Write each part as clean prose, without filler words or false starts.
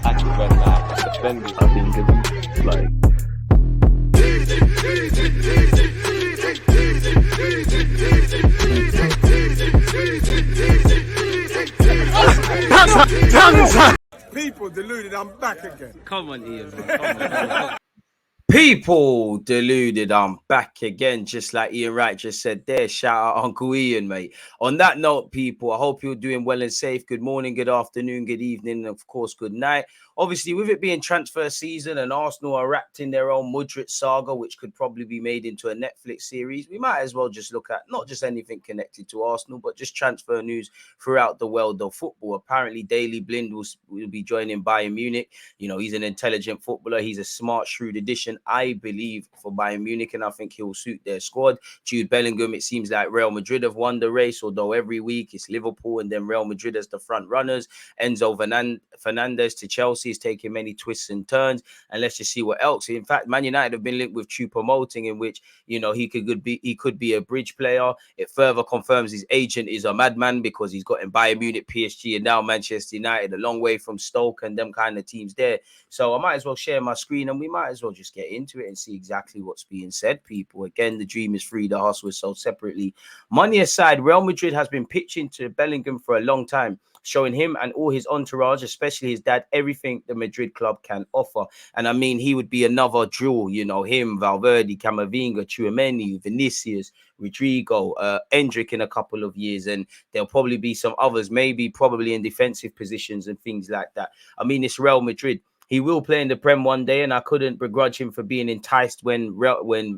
active and defending. I think it's like People deluded, I'm back again. Come on, Ian, man. Come on. People deluded, I'm back again, just like Ian Wright just said there. Shout out Uncle Ian, mate. On that note, people, I hope you're doing well and safe. Good morning, good afternoon, good evening, and of course, good night. Obviously, with it being transfer season and Arsenal are wrapped in their own Mudryk saga, which could probably be made into a Netflix series, we might as well just look at not just anything connected to Arsenal, but just transfer news throughout the world of football. Apparently, Daley Blind will be joining Bayern Munich. You know, he's an intelligent footballer. He's a smart, shrewd addition, I believe, for Bayern Munich, and I think he'll suit their squad. Jude Bellingham, it seems like Real Madrid have won the race, although every week it's Liverpool and then Real Madrid as the front runners. Enzo Fernandez to Chelsea is taking many twists and turns, and let's just see what else. In fact, Man United have been linked with Choupo-Moting, in which, you know, he could be a bridge player. It further confirms his agent is a madman because he's got in Bayern Munich, PSG, and now Manchester United, a long way from Stoke and them kind of teams there. So I might as well share my screen and we might as well just get into it and see exactly what's being said, people. Again, the dream is free, the hustle is sold separately. Money aside, Real Madrid has been pitching to Bellingham for a long time, showing him and all his entourage, especially his dad, everything the Madrid club can offer. And I mean, he would be another jewel, you know, him, Valverde, Camavinga, Tchouaméni, Vinicius, Rodrigo, Endrick in a couple of years, and there'll probably be some others, probably in defensive positions and things like that. I mean, it's Real Madrid. He will play in the Prem one day, and I couldn't begrudge him for being enticed when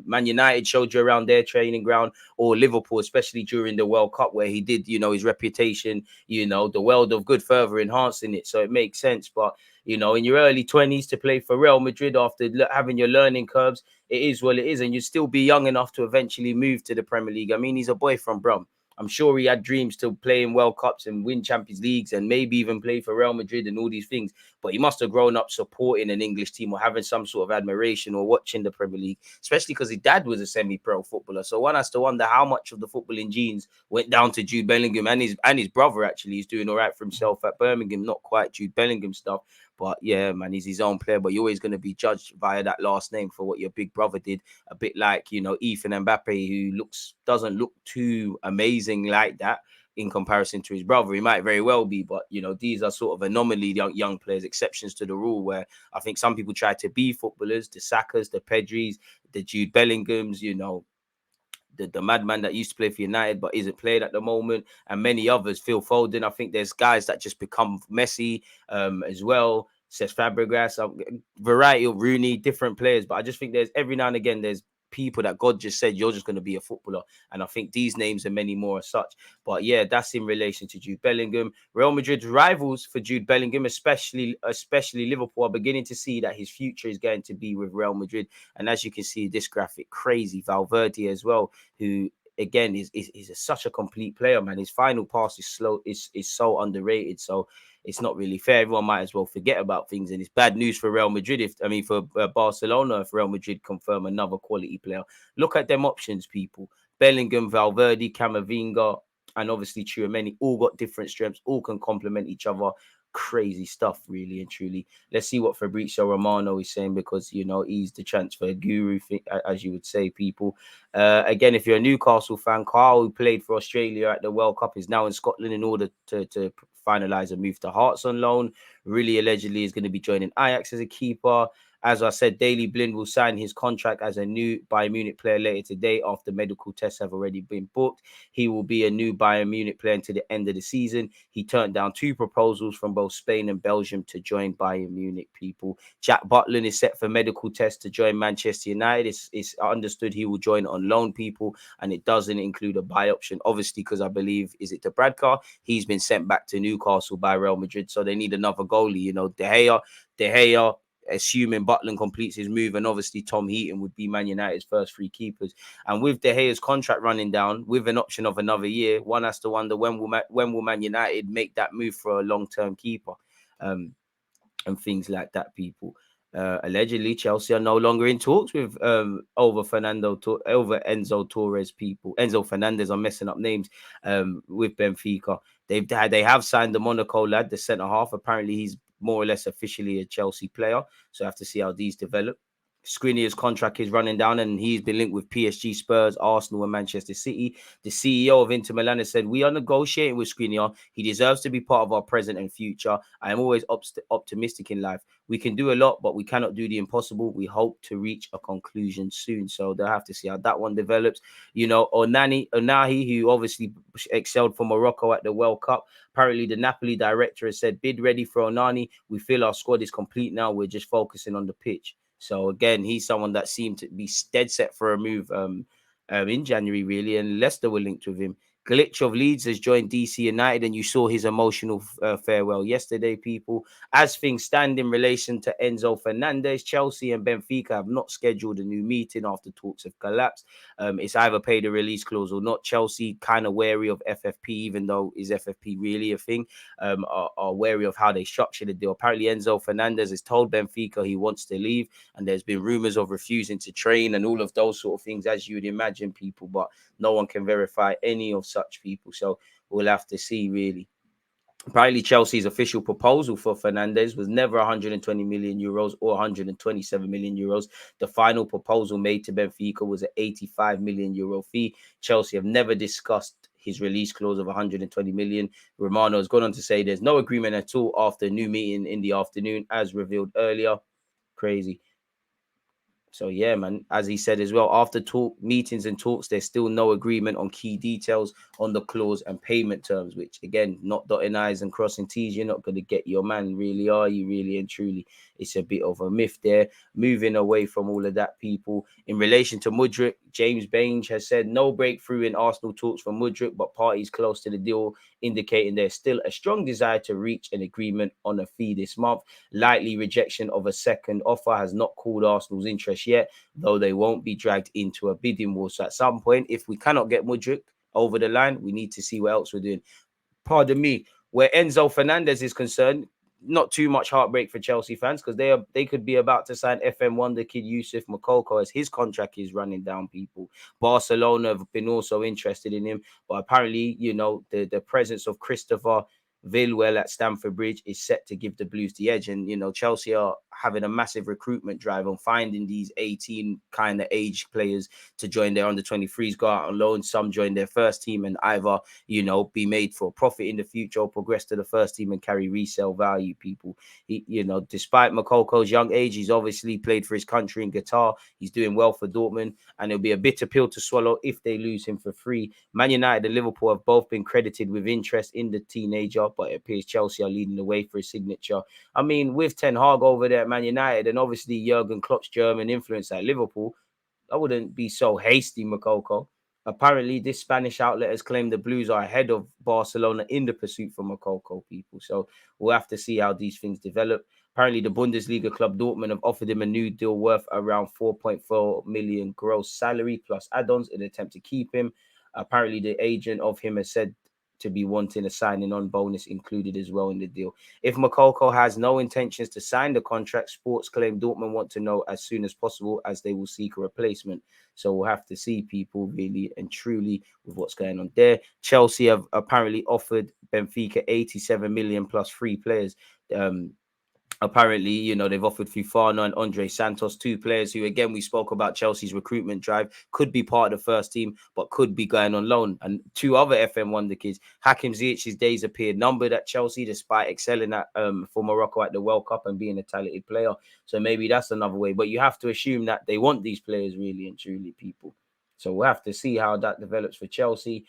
Man United showed you around their training ground, or Liverpool, especially during the World Cup, where he did, you know, his reputation, you know, the world of good, further enhancing it. So it makes sense. But, you know, in your early 20s to play for Real Madrid after having your learning curves, it is what it is. And you'd still be young enough to eventually move to the Premier League. I mean, he's a boy from Brum. I'm sure he had dreams to play in World Cups and win Champions Leagues and maybe even play for Real Madrid and all these things. But he must have grown up supporting an English team or having some sort of admiration or watching the Premier League, especially because his dad was a semi-pro footballer. So one has to wonder how much of the footballing genes went down to Jude Bellingham, and his brother actually is doing all right for himself at Birmingham. Not quite Jude Bellingham stuff. But yeah, man, he's his own player. But you're always going to be judged via that last name for what your big brother did. A bit like, you know, Ethan Mbappe, who doesn't look too amazing like that in comparison to his brother. He might very well be, but, you know, these are sort of anomaly young players, exceptions to the rule, where I think some people try to be footballers, the Sakas, the Pedris, the Jude Bellinghams, you know, the madman that used to play for United but isn't played at the moment, and many others. Phil Foden. I think there's guys that just become messy as well. Cesc Fabregas, variety of Rooney, different players. But I just think there's every now and again there's people that God just said you're just going to be a footballer, and I think these names and many more are such. But yeah, that's in relation to Jude Bellingham. Real Madrid's rivals for Jude Bellingham, especially Liverpool, are beginning to see that his future is going to be with Real Madrid. And as you can see, this graphic, crazy Valverde as well, who again is such a complete player, man. His final pass is slow, is so underrated. So it's not really fair. Everyone might as well forget about things, and it's bad news for Real Madrid. For Barcelona, if Real Madrid confirm another quality player. Look at them options, people. Bellingham, Valverde, Camavinga, and obviously Tchouaméni, all got different strengths, all can complement each other. Crazy stuff, really and truly. Let's see what Fabrizio Romano is saying, because, you know, he's the transfer guru, as you would say, people. Again, if you're a Newcastle fan, Carl, who played for Australia at the World Cup, is now in Scotland in order to finalize a move to Hearts on loan. Really, allegedly, is going to be joining Ajax as a keeper. As I said, Daley Blind will sign his contract as a new Bayern Munich player later today after medical tests have already been booked. He will be a new Bayern Munich player until the end of the season. He turned down 2 proposals from both Spain and Belgium to join Bayern Munich, people. Jack Butland is set for medical tests to join Manchester United. It's understood he will join on loan, people, and it doesn't include a buy option, obviously, because I believe, is it De Bradcar? He's been sent back to Newcastle by Real Madrid, so they need another goalie. You know, De Gea, assuming Butland completes his move, and obviously Tom Heaton would be Man United's first 3 keepers. And with De Gea's contract running down, with an option of another year, one has to wonder when will Man United make that move for a long-term keeper, and things like that, people. Allegedly, Chelsea are no longer in talks with over Enzo Torres, people. Enzo Fernandez, I'm messing up names, with Benfica. They have signed the Monaco lad, the centre half. Apparently, he's more or less officially a Chelsea player. So I have to see how these develop. Skriniar's contract is running down, and he's been linked with PSG, Spurs, Arsenal, and Manchester City. The CEO of Inter Milan has said, "We are negotiating with Skriniar. He deserves to be part of our present and future. I am always optimistic in life. We can do a lot, but we cannot do the impossible. We hope to reach a conclusion soon." So they'll have to see how that one develops. You know, Onahi, who obviously excelled for Morocco at the World Cup. Apparently, the Napoli director has said, "Bid ready for Onani. We feel our squad is complete now. We're just focusing on the pitch." So again, he's someone that seemed to be dead set for a move in January, really, and Leicester were linked with him. Glitch of Leeds has joined DC United, and you saw his emotional farewell yesterday, people. As things stand in relation to Enzo Fernandez, Chelsea and Benfica have not scheduled a new meeting after talks have collapsed. It's either pay the release clause or not. Chelsea kind of wary of FFP, even though is FFP really a thing, are wary of how they structure the deal. Apparently, Enzo Fernandez has told Benfica he wants to leave, and there's been rumors of refusing to train and all of those sort of things, as you would imagine, people, but no one can verify any of such people. So we'll have to see, really. Apparently, Chelsea's official proposal for Fernandez was never 120 million euros or 127 million euros. The final proposal made to Benfica was an 85 million euro fee. Chelsea have never discussed his release clause of 120 million. Romano has gone on to say there's no agreement at all after a new meeting in the afternoon, as revealed earlier. Crazy. So yeah, man, as he said as well, after meetings and talks, there's still no agreement on key details on the clause and payment terms, which again, not dotting I's and crossing T's, you're not going to get your man, really, are you? Really and truly, it's a bit of a myth there. Moving away from all of that, people, in relation to Mudryk, James Baines has said no breakthrough in Arsenal talks for Mudryk, but parties close to the deal indicating there's still a strong desire to reach an agreement on a fee this month. Likely rejection of a second offer has not called Arsenal's interest yet, though they won't be dragged into a bidding war. So at some point, if we cannot get Mudryk over the line, we need to see what else we're doing. Pardon me, where Enzo Fernandez is concerned, not too much heartbreak for Chelsea fans, because they could be about to sign FM wonder kid Yusuf Moukoko as his contract is running down, people. Barcelona have been also interested in him, but apparently, you know, the presence of Christopher Vilwell at Stamford Bridge is set to give the Blues the edge. And, you know, Chelsea are having a massive recruitment drive on finding these 18 kind of age players to join their under-23s, go out on loan. Some join their first team and either, you know, be made for a profit in the future or progress to the first team and carry resale value, people. You know, despite Mokoko's young age, he's obviously played for his country in Qatar. He's doing well for Dortmund, and it'll be a bitter pill to swallow if they lose him for free. Man United and Liverpool have both been credited with interest in the teenager, but it appears Chelsea are leading the way for his signature. I mean, with Ten Hag over there at Man United and obviously Jurgen Klopp's German influence at Liverpool, I wouldn't be so hasty, Moukoko. Apparently, this Spanish outlet has claimed the Blues are ahead of Barcelona in the pursuit for Moukoko, people. So we'll have to see how these things develop. Apparently, the Bundesliga club Dortmund have offered him a new deal worth around 4.4 million gross salary plus add-ons in an attempt to keep him. Apparently, the agent of him has said to be wanting a signing on bonus included as well in the deal. If Moukoko has no intentions to sign the contract, Sports claim Dortmund want to know as soon as possible, as they will seek a replacement. So we'll have to see, people, really and truly, with what's going on there. Chelsea have apparently offered Benfica 87 million plus 3 players. Apparently, you know, they've offered Fufana and Andre Santos, 2 players who, again, we spoke about Chelsea's recruitment drive, could be part of the first team, but could be going on loan. And 2 other FM wonder kids. Hakim Ziyech's days appeared numbered at Chelsea, despite excelling at for Morocco at the World Cup and being a talented player. So maybe that's another way. But you have to assume that they want these players, really and truly, people. So we'll have to see how that develops for Chelsea.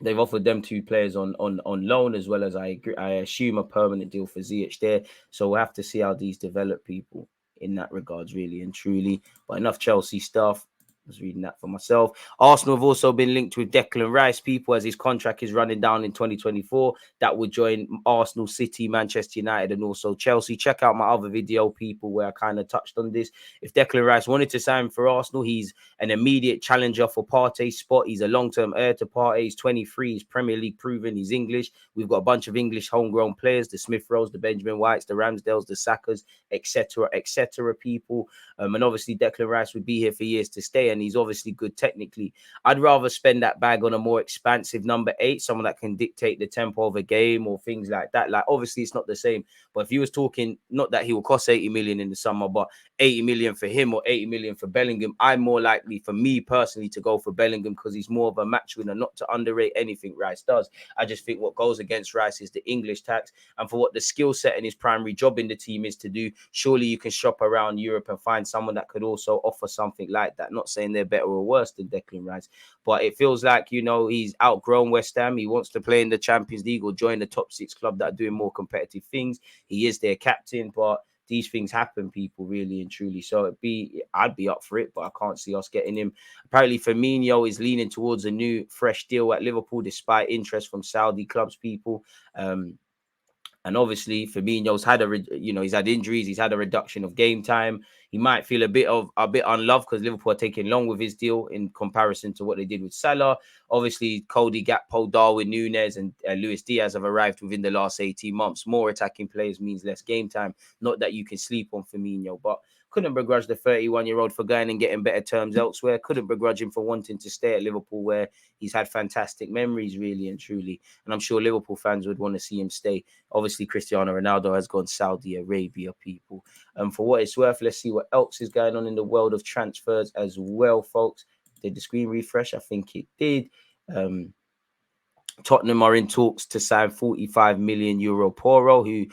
They've offered them 2 players on loan, as well as I assume a permanent deal for Ziyech there. So we'll have to see how these develop, people, in that regards, really and truly. But enough Chelsea stuff. I was reading that for myself. Arsenal have also been linked with Declan Rice, people, as his contract is running down in 2024. That would join Arsenal, City, Manchester United, and also Chelsea. Check out my other video, people, where I kind of touched on this. If Declan Rice wanted to sign for Arsenal, he's an immediate challenger for Partey's spot. He's a long-term heir to Partey. He's 23. He's Premier League proven. He's English. We've got a bunch of English homegrown players, the Smith Rowes, the Benjamin Whites, the Ramsdales, the Sakas, etc., people. And obviously, Declan Rice would be here for years to stay. and he's obviously good technically. I'd rather spend that bag on a more expansive number 8, someone that can dictate the tempo of a game or things like that. Like, obviously, it's not the same. But if he was talking, not that he will cost 80 million in the summer, but 80 million for him or 80 million for Bellingham, I'm more likely, for me personally, to go for Bellingham because he's more of a match winner, not to underrate anything Rice does. I just think what goes against Rice is the English tax. And for what the skill set and his primary job in the team is to do, surely you can shop around Europe and find someone that could also offer something like that. Not saying they're better or worse than Declan Rice, but it feels like, you know, he's outgrown West Ham. He wants to play in the Champions League or join the top 6 club that are doing more competitive things. He is their captain, but these things happen, people, really and truly. So I'd be up for it, but I can't see us getting him. Apparently, Firmino is leaning towards a new, fresh deal at Liverpool, despite interest from Saudi clubs, people. And obviously, Firmino's had he's had injuries. He's had a reduction of game time. He might feel a bit unloved because Liverpool are taking long with his deal in comparison to what they did with Salah. Obviously, Cody Gakpo, Darwin Núñez, and Luis Diaz have arrived within the last 18 months. More attacking players means less game time. Not that you can sleep on Firmino, but couldn't begrudge the 31-year-old for going and getting better terms elsewhere. Couldn't begrudge him for wanting to stay at Liverpool, where he's had fantastic memories, really and truly. And I'm sure Liverpool fans would want to see him stay. Obviously, Cristiano Ronaldo has gone Saudi Arabia, people. For what it's worth, let's see what else is going on in the world of transfers as well, folks. Did the screen refresh? I think it did. Tottenham are in talks to sign 45 million euro Poro, who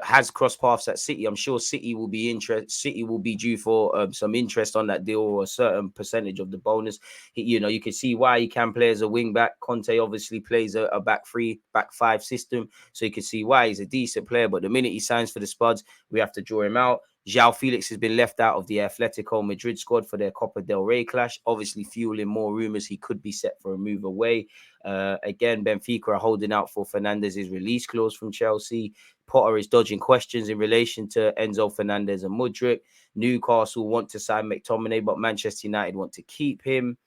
has crossed paths at City. I'm sure City will be due for some interest on that deal, or a certain percentage of the bonus. You can see why he can play as a wing back. Conte obviously plays a back 3, back 5 system, so you can see why he's a decent player. But the minute he signs for the Spuds, we have to draw him out. João Felix has been left out of the Atletico Madrid squad for their Copa del Rey clash, obviously fueling more rumours he could be set for a move away. Again, Benfica are holding out for Fernandez's release clause from Chelsea. Potter is dodging questions in relation to Enzo Fernandez and Mudryk. Newcastle want to sign McTominay, but Manchester United want to keep him.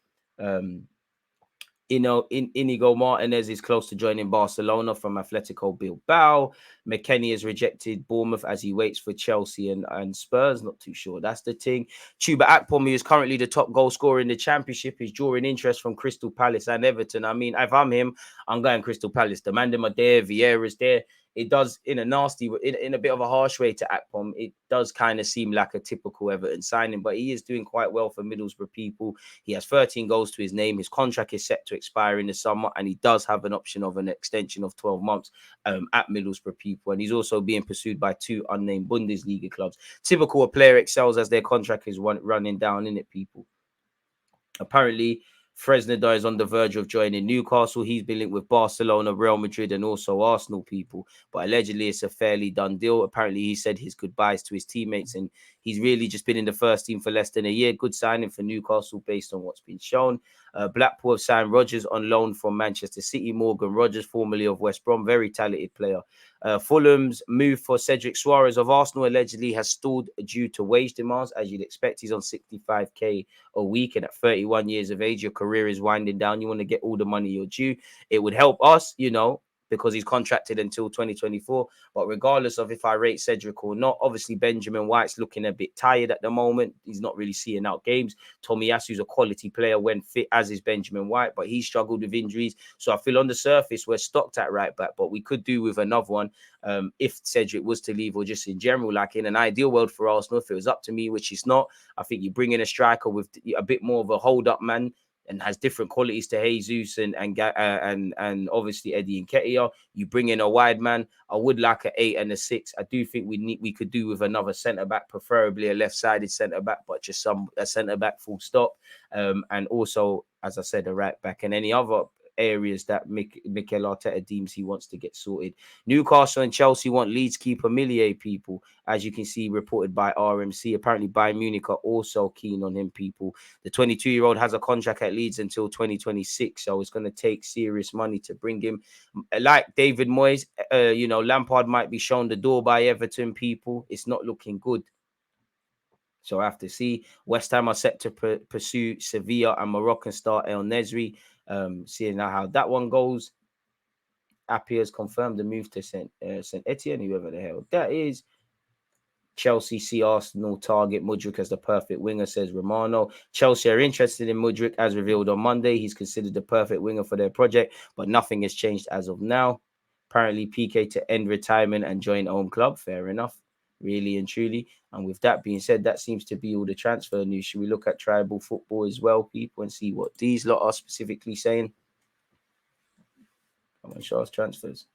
Inigo Martinez is close to joining Barcelona from Atletico Bilbao. McKennie has rejected Bournemouth as he waits for Chelsea and Spurs. Not too sure that's the thing. Chuba Akpom, who is currently the top goal scorer in the Championship, is drawing interest from Crystal Palace and Everton. I mean, if I'm him, I'm going Crystal Palace. The Mandem are there, Vieira's there. It does, in a bit of a harsh way to Akpom, it does kind of seem like a typical Everton signing, but he is doing quite well for Middlesbrough, people. He has 13 goals to his name. His contract is set to expire in the summer, and he does have an option of an extension of 12 months at Middlesbrough, people. And he's also being pursued by 2 unnamed Bundesliga clubs. Typical, a player excels as their contract is running down, in it, people. Apparently, Fresneda is on the verge of joining Newcastle. He's been linked with Barcelona, Real Madrid, and also Arsenal, people. But allegedly, it's a fairly done deal. Apparently, he said his goodbyes to his teammates, and he's really just been in the first team for less than a year. Good signing for Newcastle based on what's been shown. Blackpool have signed Rodgers on loan from Manchester City. Morgan Rodgers, formerly of West Brom, very talented player. Fulham's move for Cedric Suarez of Arsenal allegedly has stalled due to wage demands. As you'd expect, he's on 65k a week, and at 31 years of age, your career is winding down. You want to get all the money you're due. It would help us, because he's contracted until 2024. But regardless of if I rate Cedric or not, obviously Benjamin White's looking a bit tired at the moment. He's not really seeing out games. Tomiyasu's a quality player when fit, as is Benjamin White, but he struggled with injuries. So I feel on the surface we're stocked at right back, but we could do with another one if Cedric was to leave, or just in general. Like, in an ideal world for Arsenal, if it was up to me, which it's not, I think you bring in a striker with a bit more of a hold-up man, and has different qualities to Jesus and obviously Eddie Nketiah. You bring in a wide man. I would like an 8 and a 6. I do think we could do with another centre back, preferably a left-sided centre back, but just a centre back, full stop. And also, as I said, a right back, and any other areas that Mikel Arteta deems he wants to get sorted. Newcastle and Chelsea want Leeds keeper Millier, people, as you can see, reported by RMC. Apparently Bayern Munich are also keen on him, people. The 22-year-old has a contract at Leeds until 2026, so it's going to take serious money to bring him. Like David Moyes, Lampard might be shown the door by Everton, people. It's not looking good. So I have to see. West Ham are set to pursue Sevilla and Moroccan star El Nesri. Seeing now how that one goes. Appy has confirmed the move to Saint Etienne, whoever the hell that is. Chelsea see Arsenal target Mudryk as the perfect winger, says Romano. Chelsea are interested in Mudryk as revealed on Monday. He's considered the perfect winger for their project, but nothing has changed as of now. Apparently, PK to end retirement and join home club. Fair enough, really and truly. And with that being said, that seems to be all the transfer news. Should we look at tribal football as well, people, and see what these lot are specifically saying? Come on, show us transfers.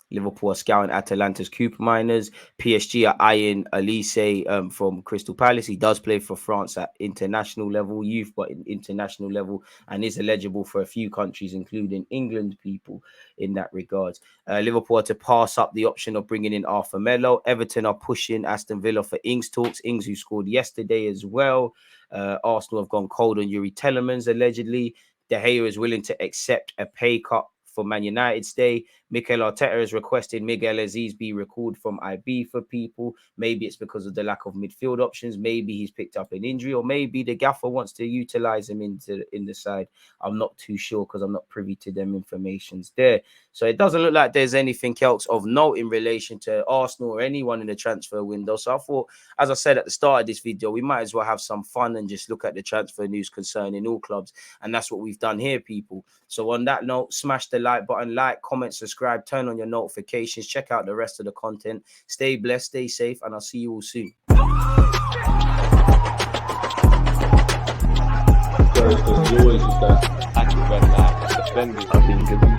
Liverpool are scouting Atalanta's Cooper Miners. PSG are eyeing Elise from Crystal Palace. He does play for France at international level, youth, but international level, and is eligible for a few countries, including England, people, in that regard. Liverpool are to pass up the option of bringing in Arthur Melo. Everton are pushing Aston Villa for Ings talks. Ings, who scored yesterday as well. Arsenal have gone cold on Yuri Telemans, allegedly. De Gea is willing to accept a pay cut for Man United stay. Mikel Arteta has requested Miguel Aziz be recalled from IB for people. Maybe it's because of the lack of midfield options. Maybe he's picked up an injury, or maybe the gaffer wants to utilize him in the side. I'm not too sure because I'm not privy to them informations there. So it doesn't look like there's anything else of note in relation to Arsenal or anyone in the transfer window. So I thought, as I said at the start of this video, we might as well have some fun and just look at the transfer news concerning all clubs. And that's what we've done here, people. So on that note, smash the like button, like, comment, subscribe, turn on your notifications, check out the rest of the content. Stay blessed, stay safe, and I'll see you all soon. Always is that active red flag, defending.